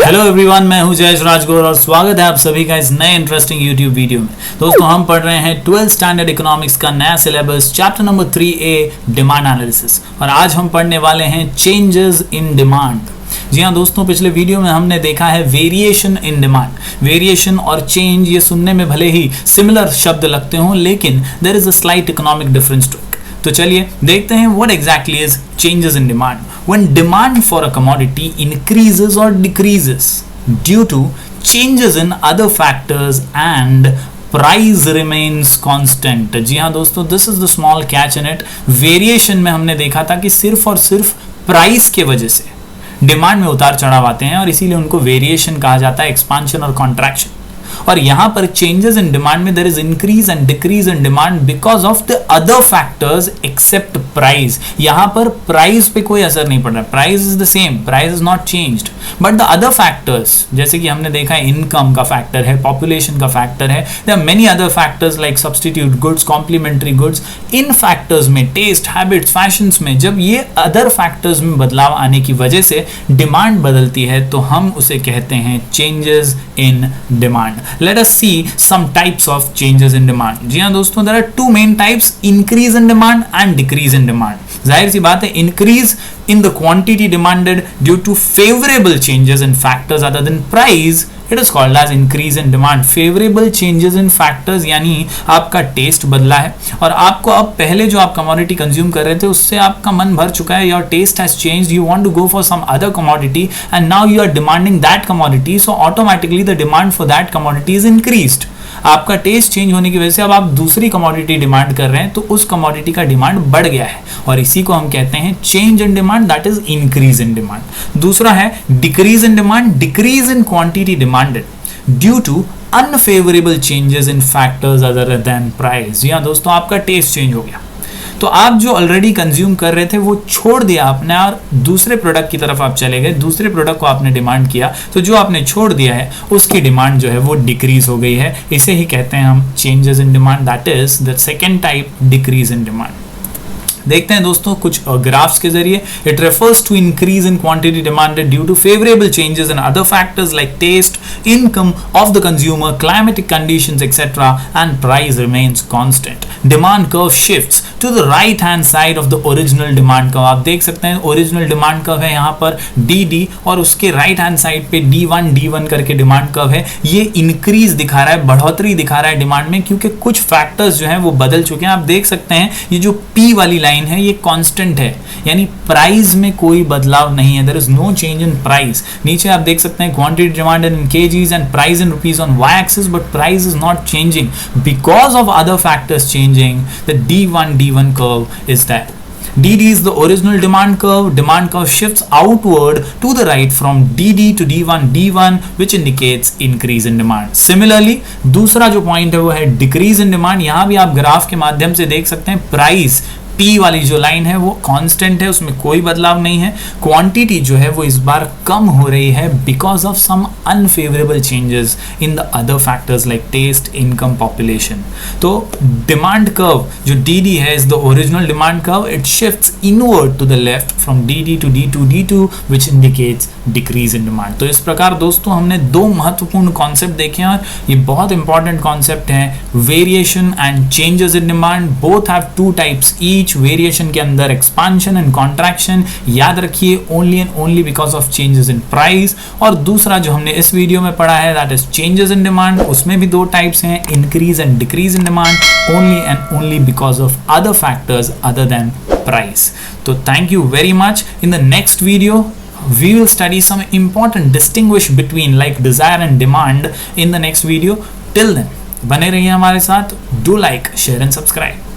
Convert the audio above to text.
Hello everyone, मैं हूं जयेश राजगौर और स्वागत है आप सभी का इस नए इंटरेस्टिंग यूट्यूब वीडियो में। दोस्तों, हम पढ़ रहे हैं 12th स्टैंडर्ड इकोनॉमिक्स का नया syllabus, chapter number 3A demand analysis, और आज हम पढ़ने वाले हैं चेंजेस इन डिमांड। जी हाँ दोस्तों, पिछले वीडियो में हमने देखा है वेरिएशन इन डिमांड। वेरिएशन और चेंज ये सुनने में भले ही सिमिलर शब्द लगते हों, लेकिन there is a slight economic difference to it. तो चलिए देखते हैं what exactly is changes in demand. When demand for a commodity increases or decreases due to changes in other factors and price remains constant। जी हाँ दोस्तों, this is the small catch in it। Variation में हमने देखा था कि सिर्फ और सिर्फ प्राइस के वजह से डिमांड में उतार चढ़ाव आते हैं और इसीलिए उनको वेरिएशन कहा जाता है, एक्सपांशन और कॉन्ट्रैक्शन। और यहां पर चेंजेस इन डिमांड में there is increase and decrease in demand because of the other factors except price. यहां पर प्राइस पे कोई असर नहीं पड़ रहा, price is the same, price is not changed, but the other factors, जैसे कि हमने देखा है इनकम का फैक्टर है, पॉपुलेशन का फैक्टर है, there are many other factors like substitute goods, complementary goods. इन फैक्टर्स में, टेस्ट, हैबिट्स, फैशंस में, जब ये अदर फैक्टर्स में बदलाव आने की वजह से डिमांड बदलती है तो हम उसे कहते हैं changes in demand. Let us see some types of changes in demand। जी हाँ दोस्तों, there are two main types, increase in demand and decrease in demand। जाहिर सी बात है, increase in the quantity demanded due to favorable changes in factors other than price, it is called as increase in demand। favorable changes in factors यानी आपका test बदला है और आपको अब पहले जो आप कमोडिटी कंज्यूम कर रहे थे उससे आपका मन भर चुका है, your taste has changed, you want to go for some other commodity and now you are demanding that commodity, so automatically the demand for that commodity is increased. आपका टेस्ट चेंज होने की वजह से अब आप दूसरी कमोडिटी डिमांड कर रहे हैं तो उस कमोडिटी का डिमांड बढ़ गया है और इसी को हम कहते हैं change in demand, that is increase in demand. दूसरा है decrease in demand, decrease in quantity demanded due to unfavourable changes in factors other than price. जी हाँ दोस्तों, आपका टेस्ट चेंज हो गया तो आप जो ऑलरेडी कंज्यूम कर रहे थे वो छोड़ दिया आपने और दूसरे प्रोडक्ट की तरफ आप चले गए, दूसरे प्रोडक्ट को आपने डिमांड किया, तो जो आपने छोड़ दिया है उसकी डिमांड जो है वो डिक्रीज हो गई है। इसे ही कहते हैं हम changes in demand, that is the second type, decrease in demand. देखते हैं दोस्तों कुछ ग्राफ्स के जरिए। It refers to increase in quantity demanded due to favourable changes in other factors like taste, income of the consumer, climatic conditions etcetera, and price remains constant. Demand curve shifts to the right hand side of the original demand curve. आप देख सकते हैं original demand curve है यहाँ पर D और उसके right hand side पे D1 करके डिमांड कर्व है। ये इंक्रीज दिखा रहा है, बढ़ोतरी दिखा रहा है डिमांड में, क्योंकि कुछ फैक्टर्स जो हैं वो बदल चुके हैं। आप देख सकते हैं ये जो P वाली लाइन है ये कांस्टेंट है, यानी प्राइस में कोई बदलाव नहीं है, there is no change in price. नीचे आप देख सकते हैं quantity demanded in KGs and price in rupees on Y axis, but price is not changing because of other factors changing. The D1 curve is that DD is the original demand curve. Demand curve shifts outward to the right from DD to D1 which indicates increase in demand. Similarly, दूसरा जो point है वो है decrease in demand। यहाँ भी आप graph के माध्यम से देख सकते हैं प्राइस P वाली जो लाइन है वो कांस्टेंट है, उसमें कोई बदलाव नहीं है। क्वांटिटी जो है वो इस बार कम हो रही है because of some unfavourable changes in the other factors like taste, income, population. तो डिमांड कर्व जो DD है is the original demand curve, it shifts inward to the left from DD to D2 which indicates decrease in demand। तो इस प्रकार दोस्तों हमने दो महत्वपूर्ण कॉन्सेप्ट देखे हैं और ये बहुत इंपॉर्टेंट कॉन्सेप्ट हैं, variation and changes in demand. Both have two types each. Variation के अंदर एक्सपांशन एंड कॉन्ट्रैक्शन, याद रखिए, only and only because of changes in price. और दूसरा जो हमने इस वीडियो में पढ़ा है that is changes in demand, उसमें भी दो टाइप्स हैं, increase and decrease in demand, only and only because of other factors other than price. तो thank you very much. In the next video we will study some important distinguish between like desire and demand in the next video. Till then, बने रहिए हमारे साथ। Do like, share and subscribe।